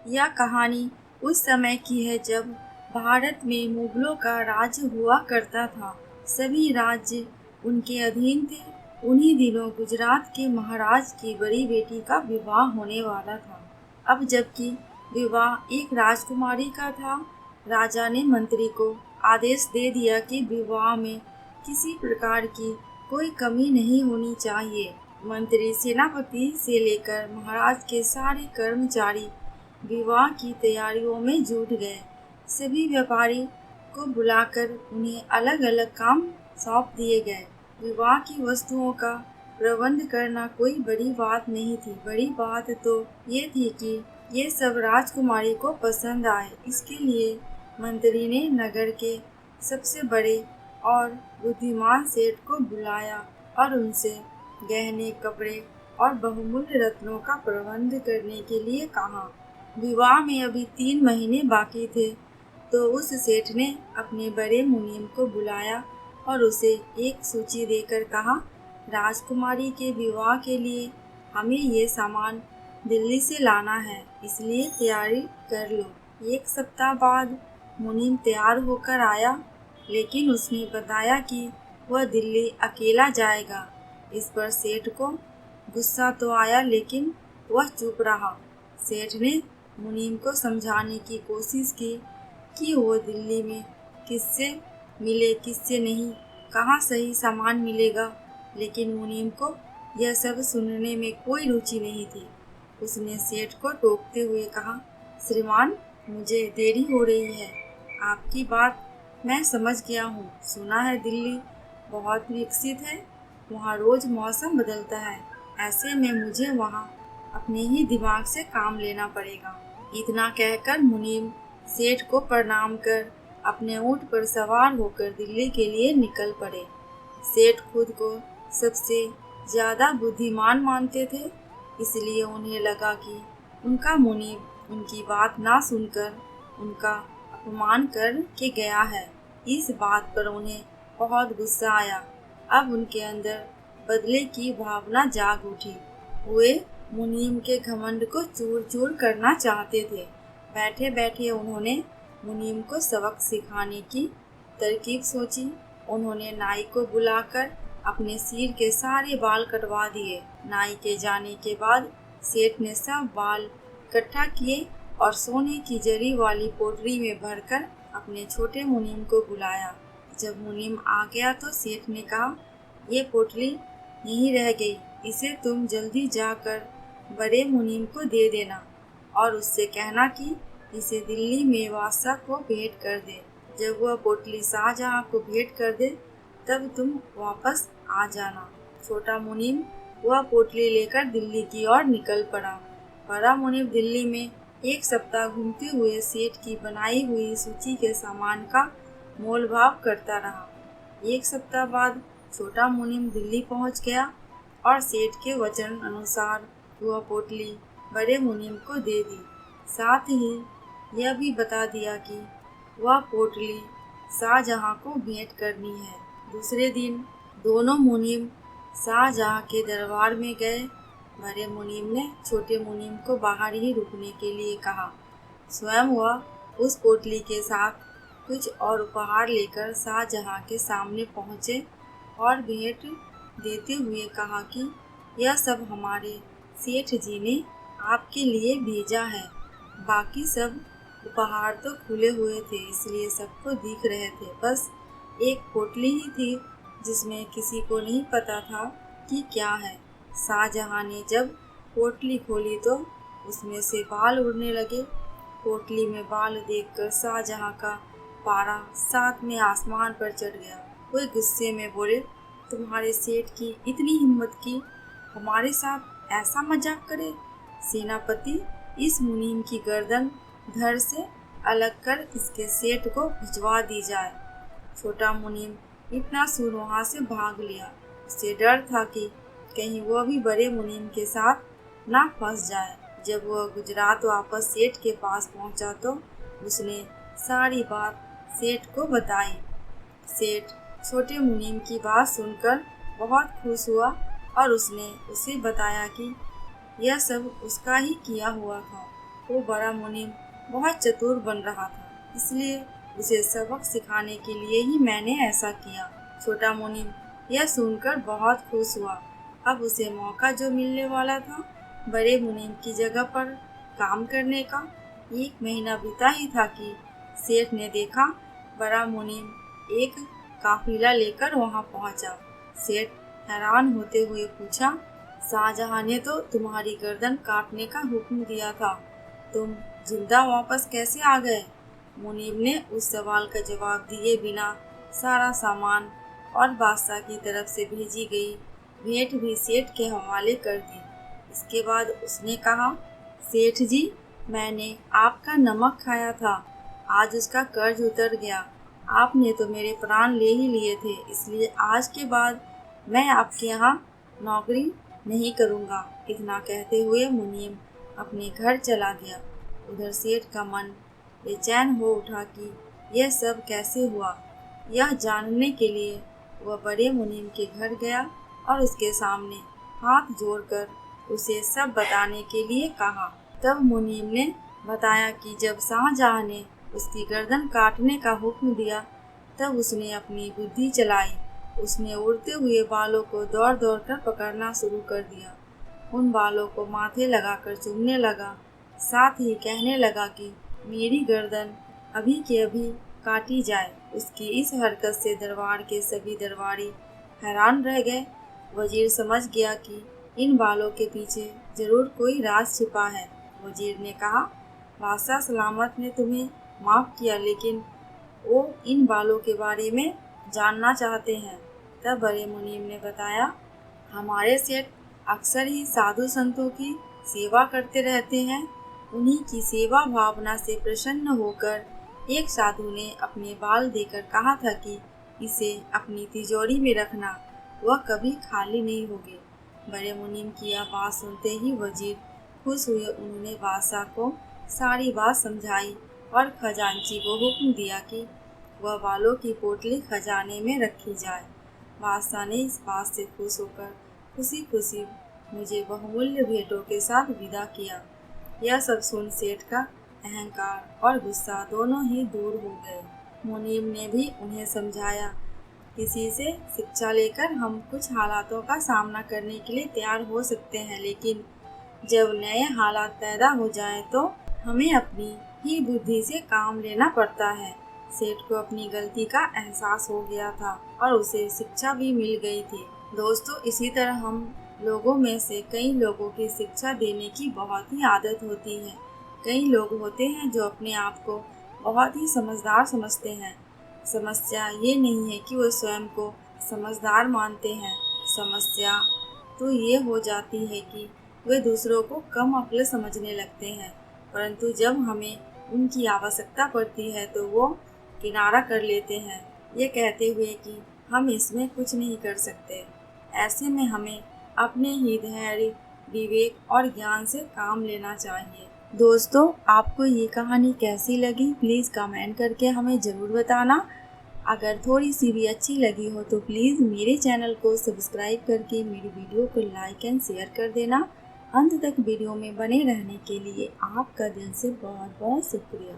यह कहानी उस समय की है जब भारत में मुगलों का राज हुआ करता था। सभी राज्य उनके अधीन थे। उन्हीं दिनों गुजरात के महाराज की बड़ी बेटी का विवाह होने वाला था। अब जबकि विवाह एक राजकुमारी का था, राजा ने मंत्री को आदेश दे दिया कि विवाह में किसी प्रकार की कोई कमी नहीं होनी चाहिए। मंत्री, सेनापति से लेकर महाराज के सारे कर्मचारी विवाह की तैयारियों में जुट गए। सभी व्यापारी को बुलाकर उन्हें अलग अलग काम सौंप दिए गए। विवाह की वस्तुओं का प्रबंध करना कोई बड़ी बात नहीं थी। बड़ी बात तो ये थी कि ये सब राजकुमारी को पसंद आए। इसके लिए मंत्री ने नगर के सबसे बड़े और बुद्धिमान सेठ को बुलाया और उनसे गहने, कपड़े और बहुमूल्य रत्नों का प्रबंध करने के लिए कहा। विवाह में अभी 3 महीने बाकी थे तो उस सेठ ने अपने बड़े मुनीम को बुलाया और उसे एक सूची देकर कहा, राजकुमारी के विवाह के लिए हमें ये सामान दिल्ली से लाना है, इसलिए तैयारी कर लो। 1 सप्ताह बाद मुनीम तैयार होकर आया, लेकिन उसने बताया कि वह दिल्ली अकेला जाएगा। इस पर सेठ को गुस्सा तो आया, लेकिन वह चुप रहा। सेठ ने मुनीम को समझाने की कोशिश की कि वो दिल्ली में किससे मिले, किससे नहीं, कहाँ सही सामान मिलेगा, लेकिन मुनीम को यह सब सुनने में कोई रुचि नहीं थी। उसने सेठ को टोकते हुए कहा, श्रीमान, मुझे देरी हो रही है। आपकी बात मैं समझ गया हूँ। सुना है दिल्ली बहुत विकसित है, वहाँ रोज मौसम बदलता है। ऐसे में मुझे वहाँ अपने ही दिमाग से काम लेना पड़ेगा। इतना कहकर मुनीम सेठ को प्रणाम कर अपने ऊँट पर सवार होकर दिल्ली के लिए निकल पड़े। सेठ खुद को सबसे ज्यादा बुद्धिमान मानते थे, इसलिए उन्हें लगा कि उनका मुनीम उनकी बात ना सुनकर उनका अपमान कर के गया है। इस बात पर उन्हें बहुत गुस्सा आया। अब उनके अंदर बदले की भावना जाग उठी। वे मुनीम के घमंड को चूर चूर करना चाहते थे। बैठे बैठे उन्होंने मुनीम को सबक सिखाने की तरकीब सोची। उन्होंने नाई को बुलाकर अपने सिर के सारे बाल कटवा दिए। नाई के जाने के बाद सेठ ने सब बाल इकट्ठा किए और सोने की जरी वाली पोटली में भरकर अपने छोटे मुनीम को बुलाया। जब मुनीम आ गया तो सेठ ने कहा, ये पोटली यहीं रह गई, इसे तुम जल्दी जाकर बड़े मुनीम को दे देना और उससे कहना कि इसे दिल्ली में बादशाह को भेंट कर दे। जब वह पोटली शाहजहां को भेंट कर दे तब तुम वापस आ जाना। छोटा मुनीम वह पोटली लेकर दिल्ली की ओर निकल पड़ा। बड़ा मुनीम दिल्ली में 1 सप्ताह घूमते हुए सेठ की बनाई हुई सूची के सामान का मोल भाव करता रहा। 1 सप्ताह बाद छोटा मुनीम दिल्ली पहुंच गया और सेठ के वचन अनुसार वह पोटली बड़े मुनीम को दे दी। साथ ही यह भी बता दिया कि वह पोटली शाहजहां को भेंट करनी है। दूसरे दिन दोनों मुनीम शाहजहां के दरबार में गए। बड़े मुनीम ने छोटे मुनीम को बाहर ही रुकने के लिए कहा। स्वयं वह उस पोटली के साथ कुछ और उपहार लेकर शाहजहां के सामने पहुँचे और भेंट देते हुए कहा कि यह सब हमारे सेठ जी ने आपके लिए भेजा है। बाकी सब उपहार तो खुले हुए थे, इसलिए सबको दिख रहे थे। बस एक पोटली ही थी जिसमें किसी को नहीं पता था कि क्या है। शाहजहां ने जब पोटली खोली तो उसमें से बाल उड़ने लगे। पोटली में बाल देखकर शाहजहां का पारा 7 में आसमान पर चढ़ गया। वे गुस्से में बोले, तुम्हारे सेठ की इतनी हिम्मत की हमारे साथ ऐसा मजाक करे। सेनापति, इस मुनीम की गर्दन धड़ से अलग कर इसके सेठ को भिजवा दी जाए। छोटा मुनीम इतना सूर वहाँ से भाग लिया। उसे डर था कि कहीं वह भी बड़े मुनीम के साथ ना फंस जाए। जब वह गुजरात वापस सेठ के पास पहुँचा तो उसने सारी बात सेठ को बताई। सेठ छोटे मुनीम की बात सुनकर बहुत खुश हुआ और उसने उसे बताया कि यह सब उसका ही किया हुआ था। वो बड़ा मुनीम बहुत चतुर बन रहा था, इसलिए उसे सबक सिखाने के लिए ही मैंने ऐसा किया। छोटा मुनीम यह सुनकर बहुत खुश हुआ। अब उसे मौका जो मिलने वाला था बड़े मुनीम की जगह पर काम करने का, 1 महीना बीता ही था कि सेठ ने देखा बड़ा मुनीम एक काफिला लेकर वहां पहुंचा। सेठ हैरान होते हुए पूछा, शाहजहां ने तो तुम्हारी गर्दन काटने का हुक्म दिया था, तुम जिंदा वापस कैसे आ गए? मुनीम ने उस सवाल का जवाब दिए बिना सारा सामान और बादशाह की तरफ से भेजी गई भेंट भी सेठ के हवाले कर दी। इसके बाद उसने कहा, सेठ जी, मैंने आपका नमक खाया था, आज उसका कर्ज उतर गया। आपने तो मेरे प्राण ले ही लिए थे, इसलिए आज के बाद मैं आपके यहाँ नौकरी नहीं करूँगा। इतना कहते हुए मुनीम अपने घर चला गया। उधर सेठ का मन बेचैन हो उठा कि यह सब कैसे हुआ। यह जानने के लिए वह बड़े मुनीम के घर गया और उसके सामने हाथ जोड़कर उसे सब बताने के लिए कहा। तब मुनीम ने बताया कि जब शाहजहां ने उसकी गर्दन काटने का हुक्म दिया तब उसने अपनी बुद्धि चलाई। उसने उड़ते हुए बालों को दौड़ दौड़ कर पकड़ना शुरू कर दिया। उन बालों को माथे लगाकर चूमने लगा, साथ ही कहने लगा कि मेरी गर्दन अभी के अभी काटी जाए। उसकी इस हरकत से दरबार के सभी दरबारी हैरान रह गए। वजीर समझ गया कि इन बालों के पीछे जरूर कोई राज छिपा है। वजीर ने कहा, बादशाह सलामत ने तुम्हें माफ किया, लेकिन वो इन बालों के बारे में जानना चाहते हैं। तब बड़े मुनीम ने बताया, हमारे सेठ अक्सर ही साधु संतों की सेवा करते रहते हैं। उन्हीं की सेवा भावना से प्रसन्न होकर एक साधु ने अपने बाल देकर कहा था कि इसे अपनी तिजोरी में रखना, वह कभी खाली नहीं होगी। बड़े मुनीम की यह बात सुनते ही वजीर खुश हुए। उन्होंने बादशाह को सारी बात समझाई और खजांची को हुक्म दिया कि वह बालों की पोटली खजाने में रखी जाए। बादशाह ने इस बात से खुश होकर खुशी खुशी मुझे बहुमूल्य भेंटों के साथ विदा किया। यह सब सुन सेठ का अहंकार और गुस्सा दोनों ही दूर हो गए। मुनीम ने भी उन्हें समझाया, किसी से शिक्षा लेकर हम कुछ हालातों का सामना करने के लिए तैयार हो सकते हैं, लेकिन जब नए हालात पैदा हो जाएं तो हमें अपनी ही बुद्धि से काम लेना पड़ता है। सेठ को अपनी गलती का एहसास हो गया था और उसे शिक्षा भी मिल गई थी। दोस्तों, इसी तरह हम लोगों में से कई लोगों की शिक्षा देने की बहुत ही आदत होती है। कई लोग होते हैं जो अपने आप को बहुत ही समझदार समझते हैं। समस्या ये नहीं है कि वो स्वयं को समझदार मानते हैं, समस्या तो ये हो जाती है कि वे दूसरों को कम अक्ल समझने लगते हैं, परंतु जब हमें उनकी आवश्यकता पड़ती है तो वो किनारा कर लेते हैं, ये कहते हुए कि हम इसमें कुछ नहीं कर सकते। ऐसे में हमें अपने ही धैर्य, विवेक और ज्ञान से काम लेना चाहिए। दोस्तों, आपको ये कहानी कैसी लगी प्लीज़ कमेंट करके हमें ज़रूर बताना। अगर थोड़ी सी भी अच्छी लगी हो तो प्लीज़ मेरे चैनल को सब्सक्राइब करके मेरी वीडियो को लाइक एंड शेयर कर देना। अंत तक वीडियो में बने रहने के लिए आपका दिल से बहुत बहुत शुक्रिया।